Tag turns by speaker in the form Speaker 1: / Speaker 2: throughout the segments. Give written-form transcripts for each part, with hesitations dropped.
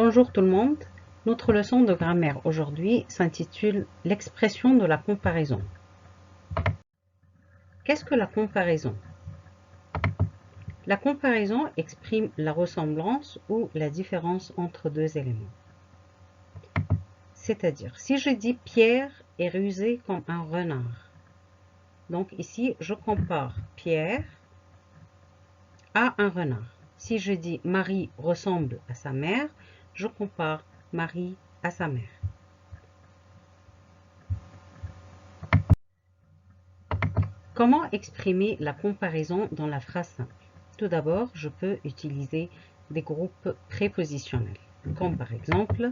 Speaker 1: Bonjour tout le monde, notre leçon de grammaire aujourd'hui s'intitule l'expression de la comparaison. Qu'est-ce que la comparaison? La comparaison exprime la ressemblance ou la différence entre deux éléments. C'est-à-dire, si je dis Pierre est rusé comme un renard, donc ici je compare Pierre à un renard. Si je dis Marie ressemble à sa mère, je compare Marie à sa mère. Comment exprimer la comparaison dans la phrase simple? Tout d'abord, je peux utiliser des groupes prépositionnels, comme par exemple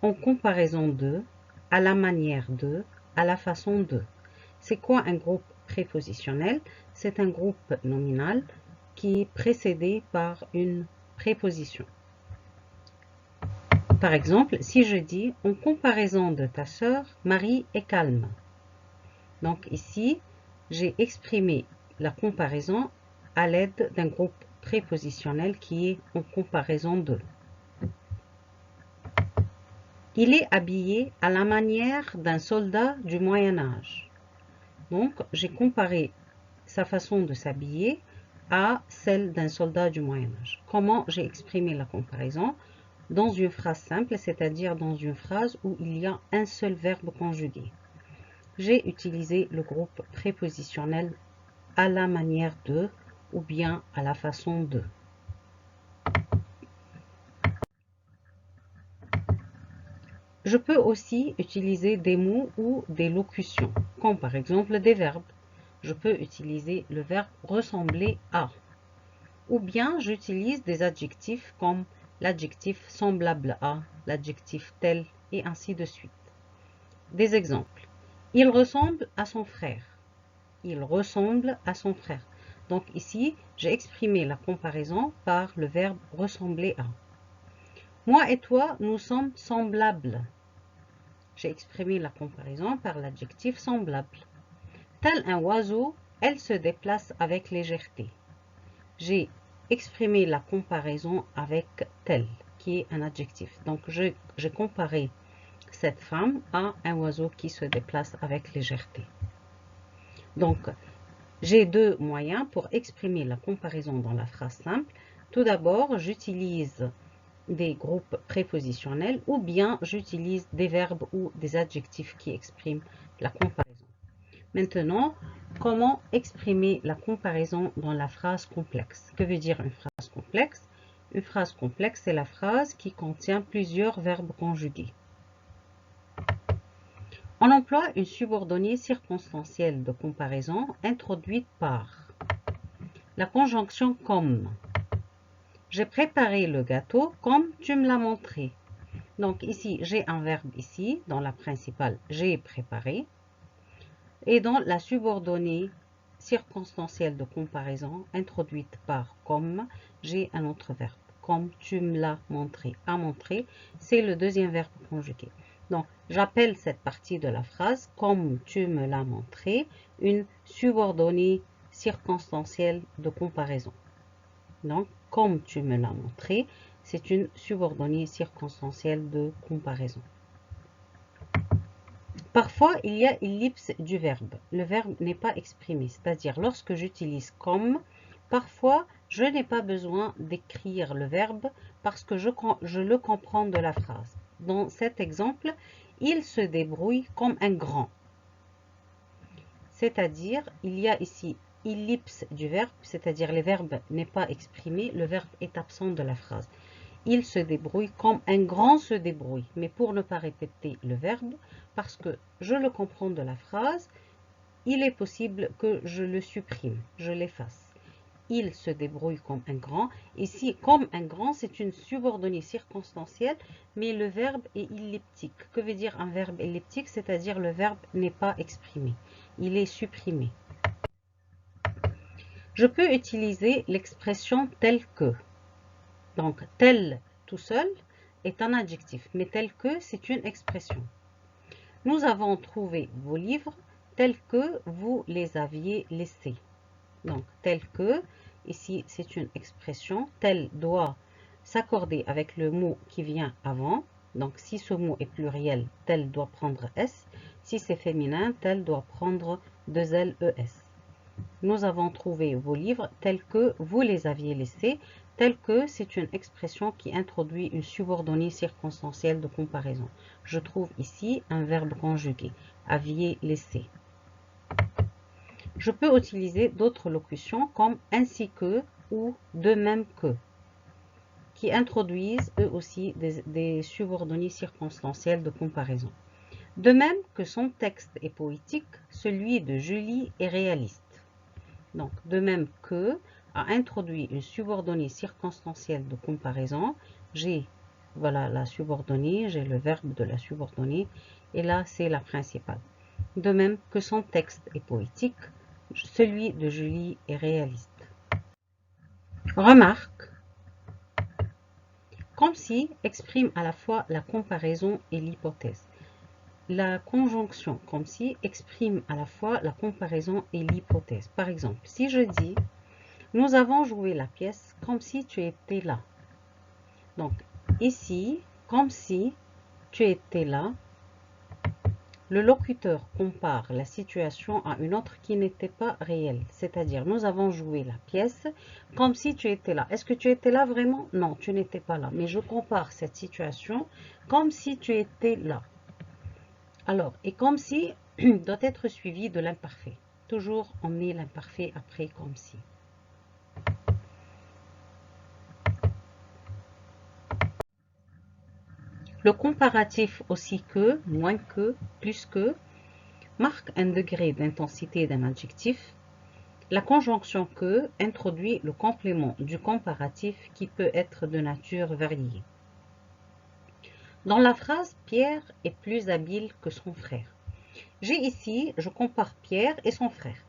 Speaker 1: en comparaison de, à la manière de, à la façon de. C'est quoi un groupe prépositionnel? C'est un groupe nominal qui est précédé par une préposition. Par exemple, si je dis en comparaison de ta sœur, Marie est calme. Donc ici, j'ai exprimé la comparaison à l'aide d'un groupe prépositionnel qui est en comparaison de. Il est habillé à la manière d'un soldat du Moyen Âge. Donc, j'ai comparé sa façon de s'habiller à celle d'un soldat du Moyen Âge. Comment j'ai exprimé la comparaison? Dans une phrase simple, c'est-à-dire dans une phrase où il y a un seul verbe conjugué. J'ai utilisé le groupe prépositionnel à la manière de ou bien à la façon de. Je peux aussi utiliser des mots ou des locutions, comme par exemple des verbes. Je peux utiliser le verbe ressembler à. Ou bien j'utilise des adjectifs comme l'adjectif semblable à, l'adjectif tel et ainsi de suite. Des exemples. Il ressemble à son frère. Il ressemble à son frère. Donc ici, j'ai exprimé la comparaison par le verbe ressembler à. Moi et toi, nous sommes semblables. J'ai exprimé la comparaison par l'adjectif semblable. Tel un oiseau, elle se déplace avec légèreté. J'ai exprimé la comparaison avec tel, qui est un adjectif. Donc j'ai comparé cette femme à un oiseau qui se déplace avec légèreté. Donc, j'ai deux moyens pour exprimer la comparaison dans la phrase simple. Tout d'abord, j'utilise des groupes prépositionnels ou bien j'utilise des verbes ou des adjectifs qui expriment la comparaison. Maintenant, comment exprimer la comparaison dans la phrase complexe? Que veut dire une phrase complexe? Une phrase complexe, c'est la phrase qui contient plusieurs verbes conjugués. On emploie une subordonnée circonstancielle de comparaison introduite par la conjonction comme. J'ai préparé le gâteau comme tu me l'as montré. Donc ici, j'ai un verbe ici, dans la principale, j'ai préparé. Et dans la subordonnée circonstancielle de comparaison introduite par comme, j'ai un autre verbe. Comme tu me l'as montré. À montrer, c'est le deuxième verbe conjugué. Donc, j'appelle cette partie de la phrase, comme tu me l'as montré, une subordonnée circonstancielle de comparaison. Donc, comme tu me l'as montré, c'est une subordonnée circonstancielle de comparaison. Parfois, il y a ellipse du verbe. Le verbe n'est pas exprimé, c'est-à-dire lorsque j'utilise comme, parfois, je n'ai pas besoin d'écrire le verbe parce que je le comprends de la phrase. Dans cet exemple, il se débrouille comme un grand. C'est-à-dire, il y a ici ellipse du verbe, c'est-à-dire le verbe n'est pas exprimé, le verbe est absent de la phrase. Il se débrouille comme un grand se débrouille. Mais pour ne pas répéter le verbe, parce que je le comprends de la phrase, il est possible que je le supprime, je l'efface. Il se débrouille comme un grand. Ici, comme un grand, c'est une subordonnée circonstancielle, mais le verbe est elliptique. Que veut dire un verbe elliptique? C'est-à-dire le verbe n'est pas exprimé. Il est supprimé. Je peux utiliser l'expression tel que. Donc, tel tout seul est un adjectif, mais tel que, c'est une expression. Nous avons trouvé vos livres tels que vous les aviez laissés. Donc, tel que, ici, c'est une expression. Tel doit s'accorder avec le mot qui vient avant. Donc, si ce mot est pluriel, tel doit prendre S. Si c'est féminin, tel doit prendre 2LES. Nous avons trouvé vos livres tels que vous les aviez laissés, tels que c'est une expression qui introduit une subordonnée circonstancielle de comparaison. Je trouve ici un verbe conjugué, aviez laissé. Je peux utiliser d'autres locutions comme ainsi que ou de même que, qui introduisent eux aussi des subordonnées circonstancielles de comparaison. De même que son texte est poétique, celui de Julie est réaliste. Donc, de même que a introduit une subordonnée circonstancielle de comparaison, j'ai voilà la subordonnée, j'ai le verbe de la subordonnée, et là c'est la principale. De même que son texte est poétique, celui de Julie est réaliste. Remarque, comme si exprime à la fois la comparaison et l'hypothèse. La conjonction comme si exprime à la fois la comparaison et l'hypothèse. Par exemple, si je dis « Nous avons joué la pièce comme si tu étais là ». Donc, ici, comme si tu étais là, le locuteur compare la situation à une autre qui n'était pas réelle. C'est-à-dire, nous avons joué la pièce comme si tu étais là. Est-ce que tu étais là vraiment? Non, tu n'étais pas là. Mais je compare cette situation comme si tu étais là. Alors, et comme si doit être suivi de l'imparfait. Toujours on met l'imparfait après comme si. Le comparatif aussi que, moins que, plus que, marque un degré d'intensité d'un adjectif. La conjonction que introduit le complément du comparatif qui peut être de nature variée. Dans la phrase « Pierre est plus habile que son frère », j'ai ici, je compare Pierre et son frère.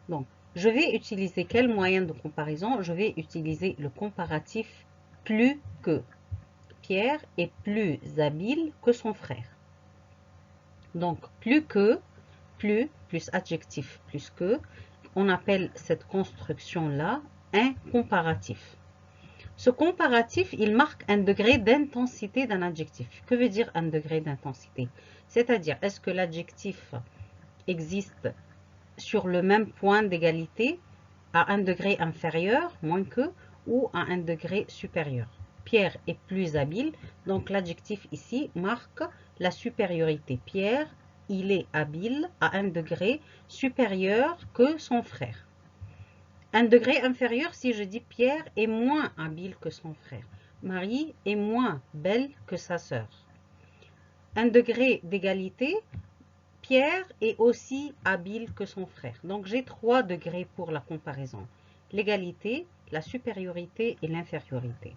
Speaker 1: Donc, je vais utiliser quel moyen de comparaison? Je vais utiliser le comparatif « plus que ». Pierre est plus habile que son frère. Donc, plus que, plus adjectif plus que, on appelle cette construction-là un comparatif. Ce comparatif, il marque un degré d'intensité d'un adjectif. Que veut dire un degré d'intensité? C'est-à-dire, est-ce que l'adjectif existe sur le même point d'égalité, à un degré inférieur, moins que, ou à un degré supérieur? Pierre est plus habile, donc l'adjectif ici marque la supériorité. Pierre, il est habile à un degré supérieur que son frère. Un degré inférieur si je dis Pierre est moins habile que son frère. Marie est moins belle que sa sœur. Un degré d'égalité, Pierre est aussi habile que son frère. Donc j'ai 3 degrés pour la comparaison. L'égalité, la supériorité et l'infériorité.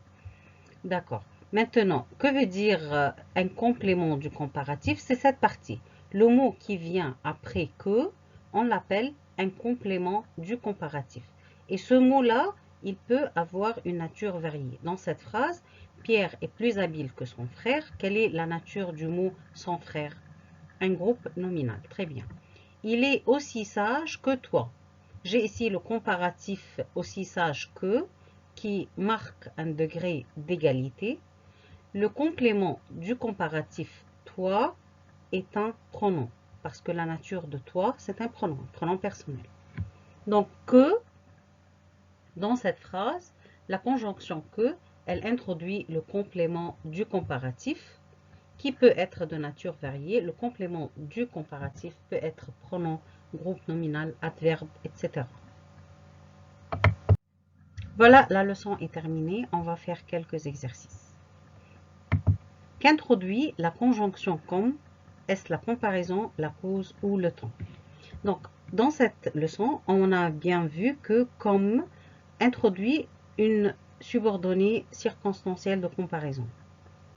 Speaker 1: D'accord. Maintenant, que veut dire un complément du comparatif? C'est cette partie. Le mot qui vient après que, on l'appelle un complément du comparatif. Et ce mot-là, il peut avoir une nature variée. Dans cette phrase, Pierre est plus habile que son frère. Quelle est la nature du mot son frère? Un groupe nominal. Très bien. Il est aussi sage que toi. J'ai ici le comparatif aussi sage que qui marque un degré d'égalité. Le complément du comparatif toi est un pronom parce que la nature de toi, c'est un pronom personnel. Donc que, dans cette phrase, la conjonction que, elle introduit le complément du comparatif qui peut être de nature variée. Le complément du comparatif peut être pronom, groupe nominal, adverbe, etc. Voilà, la leçon est terminée. On va faire quelques exercices. Qu'introduit la conjonction comme? Est-ce la comparaison, la cause ou le temps? Donc, dans cette leçon, on a bien vu que comme introduit une subordonnée circonstancielle de comparaison.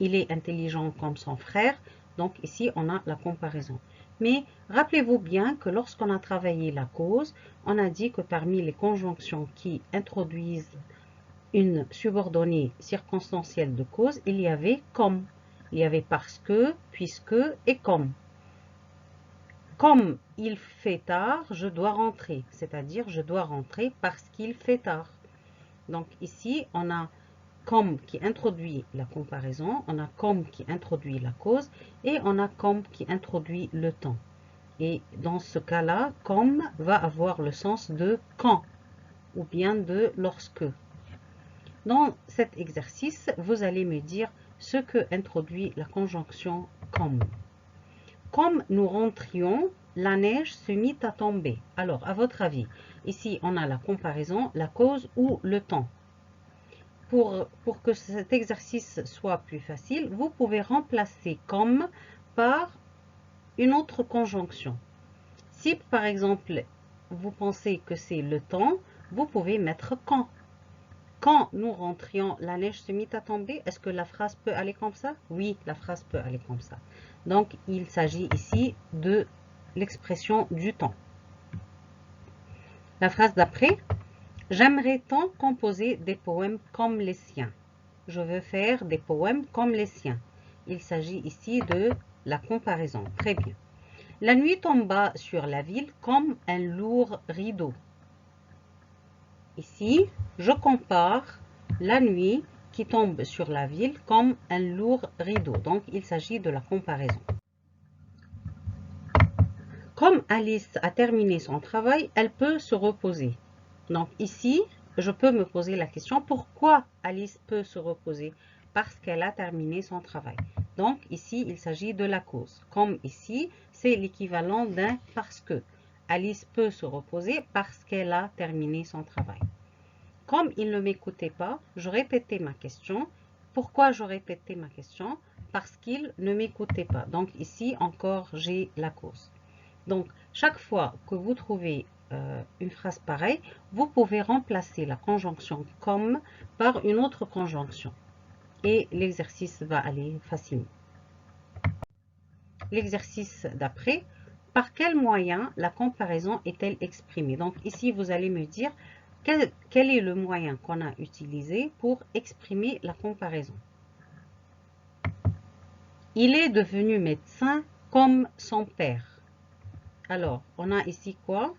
Speaker 1: Il est intelligent comme son frère, donc ici on a la comparaison. Mais rappelez-vous bien que lorsqu'on a travaillé la cause, on a dit que parmi les conjonctions qui introduisent une subordonnée circonstancielle de cause, il y avait comme. Il y avait parce que, puisque et comme. Comme il fait tard, je dois rentrer. C'est-à-dire, je dois rentrer parce qu'il fait tard. Donc ici, on a comme qui introduit la comparaison, on a comme qui introduit la cause et on a comme qui introduit le temps. Et dans ce cas-là, comme va avoir le sens de quand ou bien de lorsque. Dans cet exercice, vous allez me dire ce que introduit la conjonction comme. Comme nous rentrions, la neige se mit à tomber. Alors, à votre avis, ici, on a la comparaison, la cause ou le temps. Pour que cet exercice soit plus facile, vous pouvez remplacer comme par une autre conjonction. Si, par exemple, vous pensez que c'est le temps, vous pouvez mettre quand. Quand nous rentrions, la neige se mit à tomber. Est-ce que la phrase peut aller comme ça? Oui, la phrase peut aller comme ça. Donc, il s'agit ici de l'expression du temps. La phrase d'après, j'aimerais tant composer des poèmes comme les siens. Je veux faire des poèmes comme les siens. Il s'agit ici de la comparaison. Très bien. La nuit tomba sur la ville comme un lourd rideau. Ici, je compare la nuit qui tombe sur la ville comme un lourd rideau. Donc, il s'agit de la comparaison. Comme Alice a terminé son travail, elle peut se reposer. Donc, ici, je peux me poser la question, pourquoi Alice peut se reposer? Parce qu'elle a terminé son travail. Donc, ici, il s'agit de la cause. Comme ici, c'est l'équivalent d'un parce que. Alice peut se reposer parce qu'elle a terminé son travail. Comme il ne m'écoutait pas, je répétais ma question. Pourquoi je répétais ma question? Parce qu'il ne m'écoutait pas. Donc ici, encore, j'ai la cause. Donc, chaque fois que vous trouvez une phrase pareille, vous pouvez remplacer la conjonction comme par une autre conjonction. Et l'exercice va aller facilement. L'exercice d'après, par quel moyen la comparaison est-elle exprimée? Donc ici, vous allez me dire quel est le moyen qu'on a utilisé pour exprimer la comparaison. Il est devenu médecin comme son père. Alors, on a ici quoi?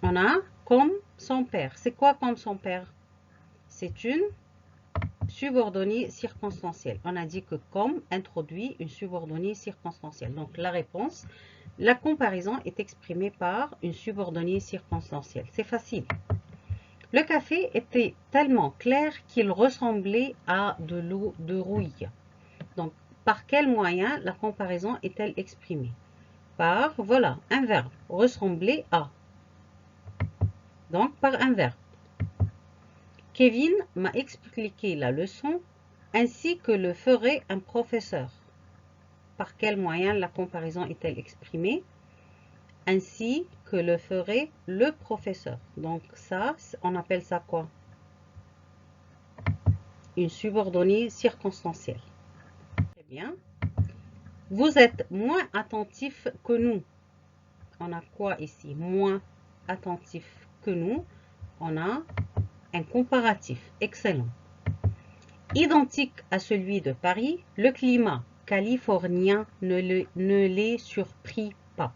Speaker 1: On a comme son père. C'est quoi comme son père? C'est une subordonnée circonstancielle. On a dit que comme introduit une subordonnée circonstancielle. Donc la réponse, la comparaison est exprimée par une subordonnée circonstancielle. C'est facile. Le café était tellement clair qu'il ressemblait à de l'eau de rouille. Donc par quel moyen la comparaison est-elle exprimée? Par, voilà, un verbe, ressembler à. Donc par un verbe. Kevin m'a expliqué la leçon ainsi que le ferait un professeur. Par quel moyen la comparaison est-elle exprimée? Ainsi que le ferait le professeur. Donc ça, on appelle ça quoi? Une subordonnée circonstancielle. Très bien. Vous êtes moins attentif que nous. On a quoi ici? Moins attentif que nous. On a un comparatif. Excellent. Identique à celui de Paris, le climat californien ne les surprit pas.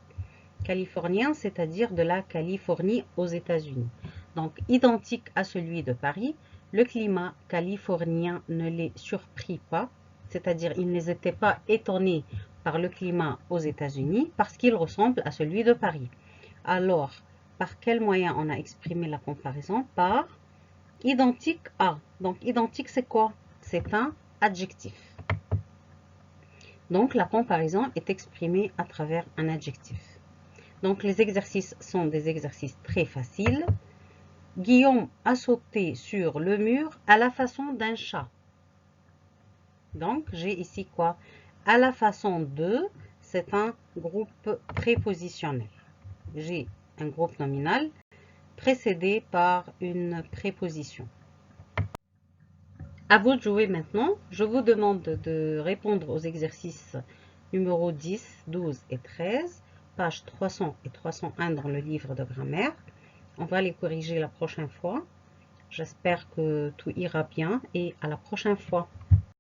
Speaker 1: Californien, c'est-à-dire de la Californie aux États-Unis. Donc, identique à celui de Paris, le climat californien ne les surprit pas, c'est-à-dire ils n'étaient pas étonnés par le climat aux États-Unis parce qu'il ressemble à celui de Paris. Alors, par quel moyen on a exprimé la comparaison? Par identique à. Donc, identique, c'est quoi? C'est un adjectif. Donc, la comparaison est exprimée à travers un adjectif. Donc, les exercices sont des exercices très faciles. Guillaume a sauté sur le mur à la façon d'un chat. Donc, j'ai ici quoi? À la façon de, c'est un groupe prépositionnel. J'ai un groupe nominal précédé par une préposition. À vous de jouer maintenant. Je vous demande de répondre aux exercices numéro 10, 12 et 13, pages 300 et 301 dans le livre de grammaire. On va les corriger la prochaine fois. J'espère que tout ira bien et à la prochaine fois.